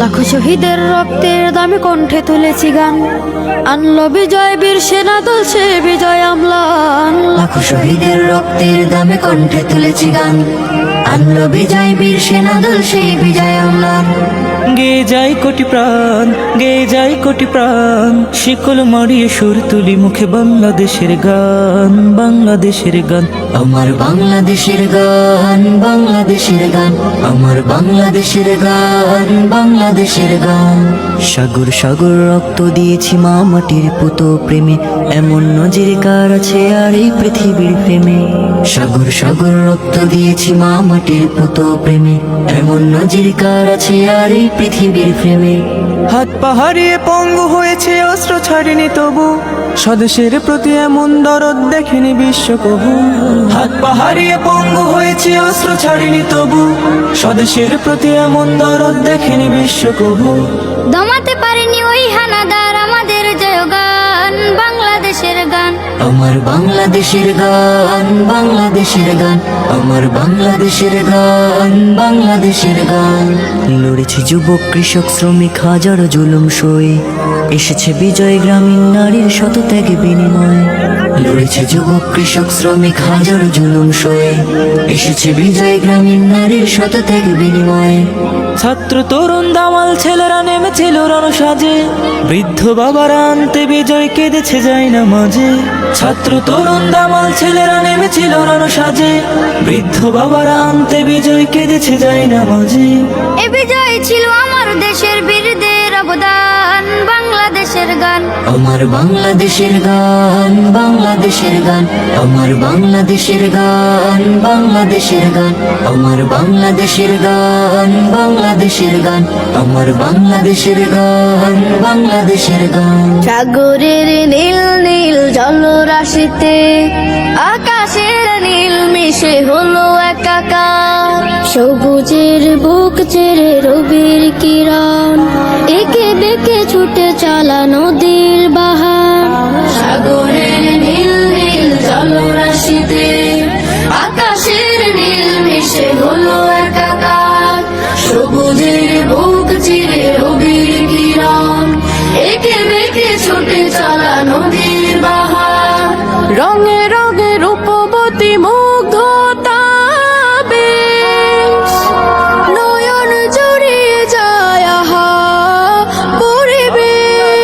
লাখো শহীদের রক্তের দামে কণ্ঠে তুলেছি গান, আনলো বিজয় বীর সেনা দল সে বিজয় আমলান। লাখো শহীদের রক্তের দামে কণ্ঠে তুলেছি গান, আনলো বিজয় বীর সেনা দল সেই বিজয় আমলান। গেয়ে যাই কোটি প্রাণ, গেয়ে যাই কোটি প্রাণ, শিকল মারিয়ে সুর তুলি মুখে বাংলাদেশের গান, বাংলাদেশের গান। আমার বাংলাদেশের গান, বাংলাদেশের গান, আমার বাংলাদেশের গান, বাংলাদেশের গান। সাগর সাগর রক্ত দিয়েছি মা মাটির পুত প্রেমে, এমন নজির কার আছে আর এই পৃথিবীর প্রেমে। সাগর সাগর রক্ত দিয়েছি মা মাটির পুত প্রেমে, এমন নজির কার আছে আর এই পৃথিবীর প্রেমে। হাত পাহাড়িয়ে পঙ্গু হয়েছে অস্ত্র ছাড়েনি তবু, স্বদেশের প্রতি এমন দরদ দেখেনি বিশ্ব কবু। হাত পাহাড়িয়ে পঙ্গু হয়েছে অস্ত্র ছাড়েনি তবু, স্বদেশের প্রতি এমন দরদ দেখেনি বিশ্ব কবু। দমাতে পারেনি ওই হানাদার আমাদের জয়গান, বাংলাদেশের গান। আমার বাংলাদেশের গান, বাংলাদেশের গান, আমার বাংলাদেশের গান, বাংলাদেশের গান। লড়েছি যুবক কৃষক শ্রমিক হাজারো জুলুম সয়ে, এসেছে বিজয় গ্রামীণ নারীর শত ত্যাগে বিনিময়ে। লড়েছে যুবক কৃষক শ্রমিক হাজারো জুলুম সয়ে, এসেছে বিজয় গ্রামীণ নারীর শত ত্যাগ বিনিময়ে। ছাত্র তরুণ দামাল ছেলেরা নেমেছিল রণসাজে, বৃদ্ধ বাবারা আনতে বিজয় কেঁদেছে যায় না মাঝে। ছাত্র তরুণ দামাল ছেলেরা নেমেছিল রণসাজে, বৃদ্ধ বাবারা আনতে বিজয় কেঁদেছে যায় না মাঝে। এ বিজয় ছিল আমার দেশের বীরদের অবদান, বাংলাদেশের গান। আমার বাংলাদেশের গান, বাংলাদেশের গান, আমার বাংলাদেশের গান, বাংলাদেশের গান, আমার বাংলাদেশের গান, বাংলাদেশের গান, আমার বাংলাদেশের গান, বাংলাদেশের গান। সাগরের নীল নীল জলরাশিতে আকাশের নীল মিশে হলো একাকার, সবুজের বুক চেরে রবির কিরণ, একে বেঁকে ছুটে চলা নদীর বাহার। সাগরের নীল নীল জলরাশিতে আকাশের নীল মিশে হলো একাকার, সবুজের বুক চিরে রবির কিরণ, একে বেঁকে ছুটে চলা নদীর বাহার। রঙে রঙে রূপবতী মুগ্ধতা বেশ, নয়ন জুড়িয়ে যায় আহা পরিবেশ।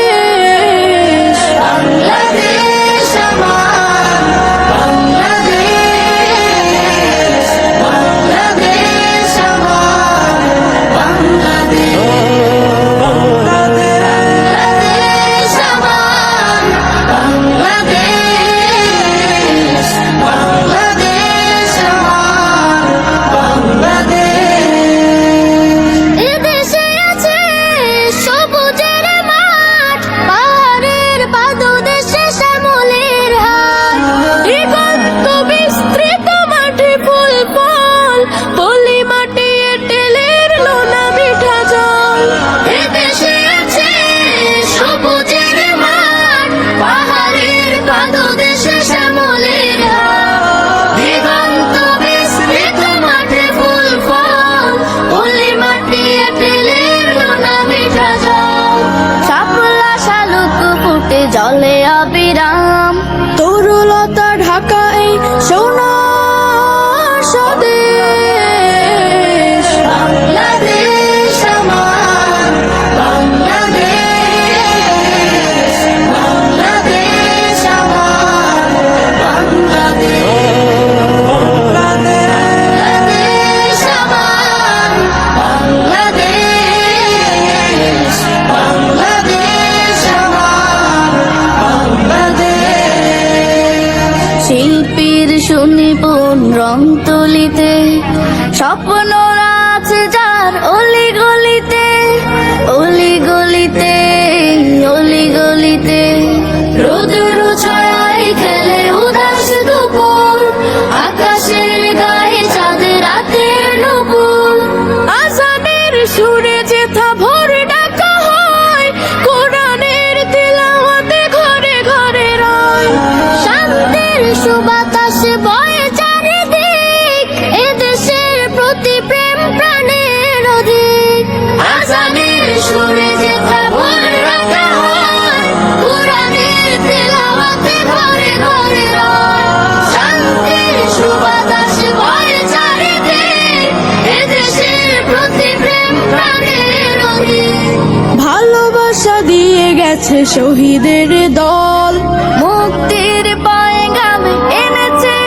গেছে শহীদের দল, মুক্তির পয়গাম এনেছে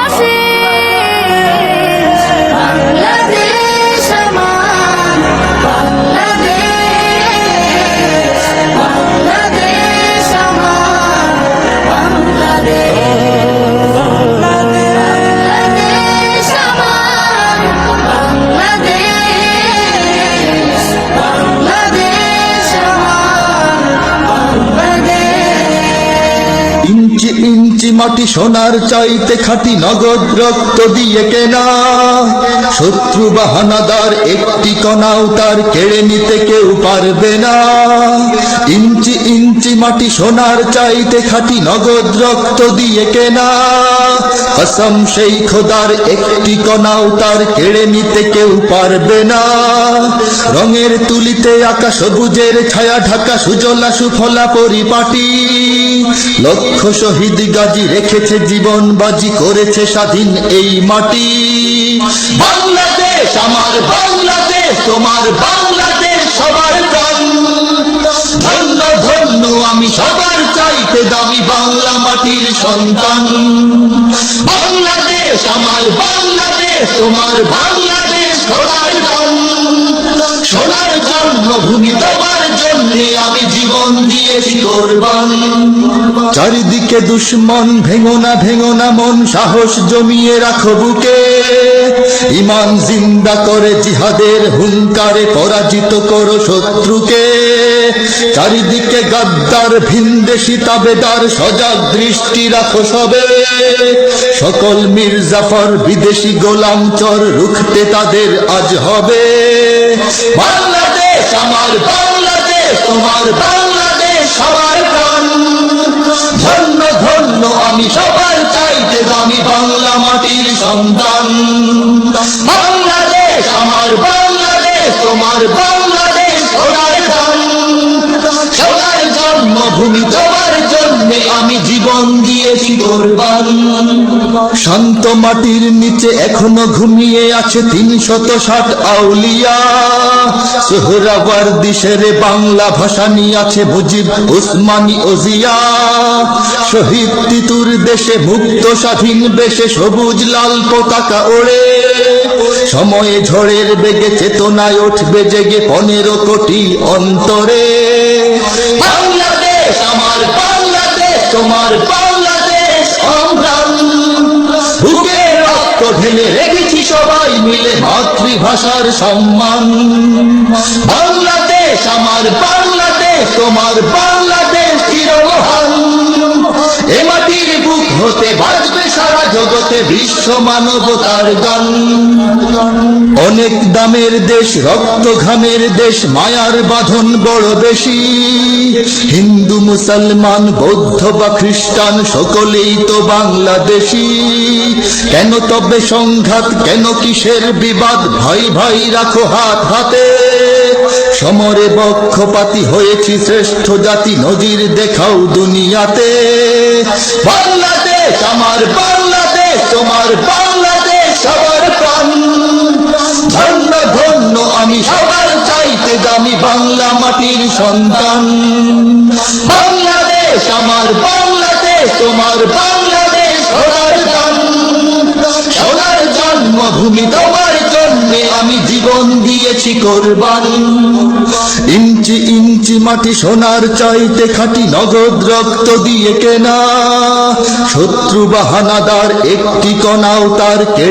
আশিস। বাংলাদেশ আমার, বাংলাদেশ, বাংলাদেশ আমার, বাংলাদেশ, বাংলাদেশ আমার, বাংলাদেশ, বাংলাদেশ আমার, বাংলাদেশ। ইঞ্চি ইঞ্চি মাটি সোনার চাইতে খাঁটি নগদ রক্ত দিয়ে কেনা, শত্রু বা হানাদার একটি কণাও তার কেড়ে নিতে কেউ পারবে না। ইঞ্চি ইঞ্চি মাটি সোনার চাইতে খাঁটি নগদ রক্ত দিয়ে কেনা, কসম সেই খোদার একটি কণাও তার কেড়ে নিতে কেউ পারবে না। রঙের তুলিতে আঁকা সবুজের ছায়া ঢাকা সুজলা সুফলা পরিপাটি, লক্ষ শহীদ গাজী রেখেছে জীবন বাজি, করেছে স্বাধীন এই মাটি। বাংলাদেশ আমার, বাংলাদেশ তোমার, বাংলাদেশ সবার প্রাণ। ধন্য ধন্য আমি সবার চাইতে দামি বাংলা মাটির সন্তান। বাংলাদেশ আমার, বাংলাদেশ তোমার, বাংলাদেশ সবার প্রাণ। সোনার জন্মভূমি তোমার জন্যে আমি জীবন দিয়েছি কোরবান। চারিদিকে দুশ্মন, ভেঙো না মন, সাহস জমিয়ে রাখো বুকে। ইমান জিন্দা করে জিহাদের হুঙ্কারে পরাজিত করো শত্রুকে। চারিদিকে গাদ্দার ভিনদেশি তাবেদার, সজাগ দৃষ্টি রাখো সবে। সকল মির্জাফর বিদেশি গোলাম চর, রুখতে তাদের আজ হবে। বাংলাদেশ আমার, বাংলাদেশ তোমার, বাংলাদেশ সবার প্রাণ। ধন্য ধন্য আমি সবার চাইতে দামি বাংলা মাটির সন্তান। বাংলাদেশ আমার, বাংলাদেশ তোমার, বাংলাদেশ সোনার প্রাণ। সোনার জন্মভূমি তোমার জন্যে আমি জীবন দিয়েছি কোরবান। শান্ত মাটির নিচে এখনো ঘুমিয়ে আছে ৩৬০ আউলিয়া। সোহরাওয়ার্দী শেরে বাংলা ভাষা নিয়ে আছে মুজিব, উসমানী, ওজিয়া। শহীদ তিতুর দেশে মুক্ত স্বাধীন বেশে সবুজ লাল পতাকা ওড়ে। সময়ে ঝড়ের বেগে চেতনায় উঠবে জেগে ১৫ কোটি অন্তরে। বাংলাদেশ আমার, বাংলাদেশ তোমার, বাংলাদেশ সংগ্রাম। বুকে রক্ত ঢেলে রেখেছি সবাই মিলে মাতৃভাষার সম্মান। বাংলাদেশ আমার, বাংলাদেশ তোমার, বাংলাদেশ চিরমহান। এ মাটির বুক হতে বাজবে সারা জগতে বিশ্ব মানবতার গান। অনেক দামের দেশ, রক্ত ঘামের দেশ, মায়ার বাঁধন বড় বেশি। হিন্দু মুসলমান বৌদ্ধ বা খ্রিস্টান সকলেই তো বাংলাদেশি। কেন তবে সংঘাত, কেন কিসের বিবাদ, ভাই ভাই রাখো হাত হাতে। সমরে পক্ষপাতী হয়েছি শ্রেষ্ঠ জাতি, নজির দেখাও দুনিয়াতে। বাংলাদেশ আমার, বাংলাদেশ তোমার, বাংলাদেশ সবার প্রাণ। ধন্য ধন্য আমি সবার চাইতে দামি বাংলা মাটির সন্তান। বাংলাদেশ আমার, বাংলাদেশ তোমার, বাংলাদেশ সোনার প্রাণ। সোনার জন্মভূমি তোমার জন্যে আমি জীবন দিয়েছি কোরবান। ইঞ্চি ইঞ্চি মাটি সোনার চাইতে খাঁটি নগদ রক্ত দিয়ে কেনা, শত্রু বা হানাদার একটি কণাও তার কেড়ে